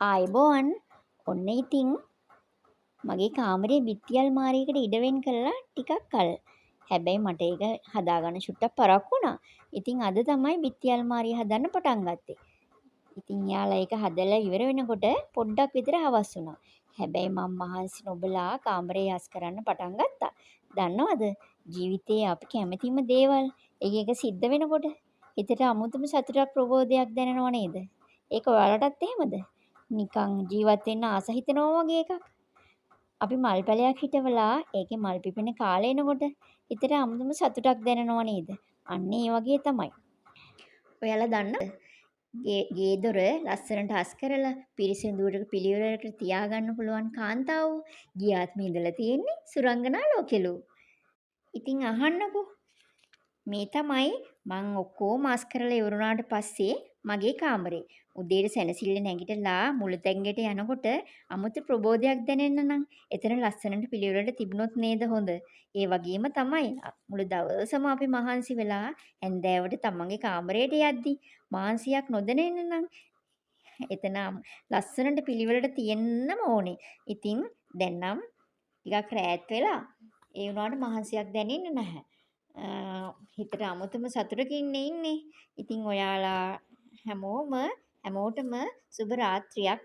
ආයිබෝවන් ඔන්න ඉතින් මගේ කාමරේ බිත්ති අල්මාරියකට ඉඩ වෙන් කළා ටිකක් කල්. හැබැයි මට ඒක හදාගන්න චුට්ටක් පරක්කු වුණා. ඉතින් අද තමයි බිත්ති අල්මාරිය හදන්න පටන් ගත්තේ. ඉතින් යාලා ඒක හදලා ඉවර වෙනකොට පොඩ්ඩක් විතර හවස් වුණා. හැබැයි මම මහන්සි නොබලා කාමරේ යස් කරන්න පටන් ගත්තා. දන්නවද ජීවිතේ අපි කැමතිම දේවල් එක එක සිද්ධ වෙනකොට හිතට අමුතුම සතුටක් ප්‍රබෝධයක් දැනෙනව නේද? ඒක ඔයාලටත් එහෙමද? නිකන් ජීවත් වෙන්න ආස හිතෙනවා වගේ එකක්. අපි මල් පැලයක් හිටවලා ඒකේ මල් පිපෙන කාලේ එනකොට හිතට අමුතුම සතුටක් දැනෙනව නේද? අන්න ඒ වගේ තමයි. ඔයාලා දන්නවද? ගේ දොර ලස්සනට අස් කරලා පිරිසිදුවට පිළිවෙලකට තියාගන්න පුළුවන් කාන්තාවෝ ගියාත්මේ ඉඳලා තියෙන්නේ සුරංගනා ලෝකෙලු. ඉතින් අහන්නකෝ මේ තමයි මං ඔක්කොම අස් කරලා ඉවරුණාට පස්සේ මගේ කාමරේ. උදේට සැනසille නැගිටලා මුළුතැන්ගෙට යනකොට අමුතු ප්‍රබෝධයක් දැනෙන්න නම් එතන ලස්සනට පිළිවෙලට තිබුණොත් නේද හොඳ. ඒ වගේම තමයි මුළු දවසම අපි මහන්සි වෙලා හැන්දෑවට තමන්ගේ කාමරයට යද්දි මාන්සියක් නොදැනෙන්න නම් එතන ලස්සනට පිළිවෙලට තියෙන්නම ඕනේ. ඉතින් දැන් නම් ටිකක් රැත් වෙලා ඒ වුණාට මහන්සියක් දැනෙන්නේ නැහැ. හිතට අමුතුම සතුටකින් ඉන්නේ. ඉතින් ඔයාලා හැමෝටම සුබ රාත්‍රියක්